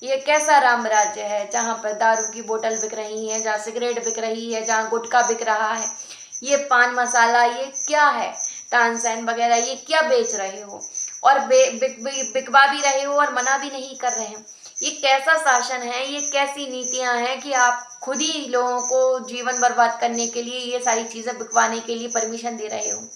ये कैसा राम राज्य है जहाँ पर दारू की बोतल बिक रही है, जहाँ सिगरेट बिक रही है, जहाँ गुटखा बिक रहा है, ये पान मसाला, ये क्या है, तानसेन वगैरह, ये क्या बेच रहे हो और बिकवा भी रहे हो और मना भी नहीं कर रहे हैं। ये कैसा शासन है, ये कैसी नीतियां हैं कि आप खुद ही लोगों को जीवन बर्बाद करने के लिए ये सारी चीजें बिकवाने के लिए परमिशन दे रहे हो।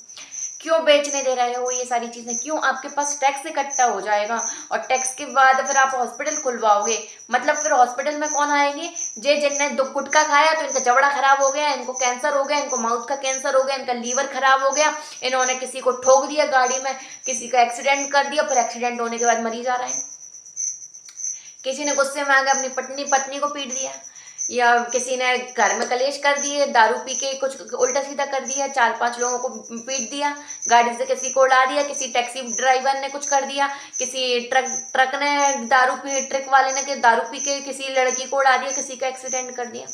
क्यों बेचने दे रहे हो ये सारी चीजें? क्यों? आपके पास टैक्स इकट्ठा हो जाएगा और टैक्स के बाद फिर आप हॉस्पिटल खुलवाओगे। मतलब फिर हॉस्पिटल में कौन आएंगे? जे जिनने दो गुटखा खाया तो इनका जबड़ा खराब हो गया, इनको कैंसर हो गया, इनको माउथ का कैंसर हो गया, इनका लीवर खराब हो गया, इन्होंने किसी को ठोक दिया गाड़ी में, किसी का एक्सीडेंट कर दिया, फिर एक्सीडेंट होने के बाद मरी जा रहे हैं। किसी ने गुस्से में आकर अपनी पत्नी को पीट दिया, या किसी ने घर में कलेश कर दिए, दारू पी के कुछ उल्टा सीधा कर दिया, 4-5 लोगों को पीट दिया, गाड़ी से किसी को उड़ा दिया, किसी टैक्सी ड्राइवर ने कुछ कर दिया, किसी ट्रक ने ट्रक वाले ने दारू पी के किसी लड़की को उड़ा दिया, किसी का एक्सीडेंट कर दिया।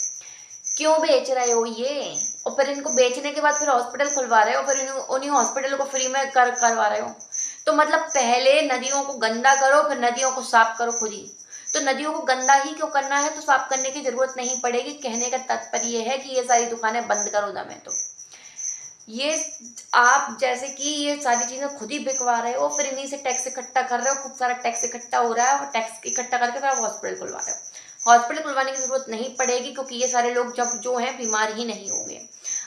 क्यों बेच रहे हो ये? और फिर इनको बेचने के बाद फिर हॉस्पिटल खुलवा रहे हो, फिर उन्हीं हॉस्पिटल को फ्री में करवा रहे हो। तो मतलब पहले नदियों को गंदा करो, फिर नदियों को साफ करो खुद ही। तो नदियों को गंदा ही क्यों करना है? तो साफ करने की जरूरत नहीं पड़ेगी। कहने का तात्पर्य ये है कि ये सारी दुकानें बंद करो दमे। तो ये आप जैसे कि ये सारी चीजें खुद ही बिकवा रहे हो, फिर इन्हीं से टैक्स इकट्ठा कर रहे हो, खूब सारा टैक्स इकट्ठा हो रहा है और टैक्स इकट्ठा करके फिर आप हॉस्पिटल खुलवा रहे हो। हॉस्पिटल खुलवाने की जरूरत नहीं पड़ेगी क्योंकि ये सारे लोग जब जो हैं बीमार ही नहीं होंगे।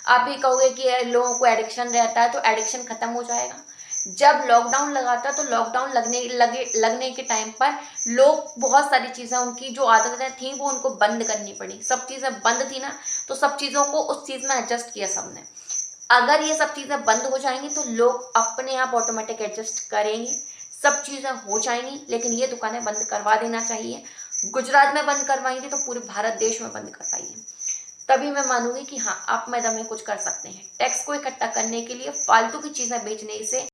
आप भी कहोगे कि लोगों को एडिक्शन रहता है, तो एडिक्शन खत्म हो जाएगा। जब लॉकडाउन लगा था तो लॉकडाउन लगने के टाइम पर लोग बहुत सारी चीजें, उनकी जो आदतें थी वो उनको बंद करनी पड़ी। सब चीजें बंद थी ना, तो सब चीजों को उस चीज में एडजस्ट किया सबने। अगर ये सब चीजें बंद हो जाएंगी तो लोग अपने आप ऑटोमेटिक एडजस्ट करेंगे, सब चीजें हो जाएंगी। लेकिन ये दुकानें बंद करवा देना चाहिए। गुजरात में बंद करवाएंगे तो पूरे भारत देश में बंद करवाइए, तभी मैं मानूंगी कि हाँ आप मैडम में कुछ कर सकते हैं। टैक्स को इकट्ठा करने के लिए फालतू की चीजें बेचने से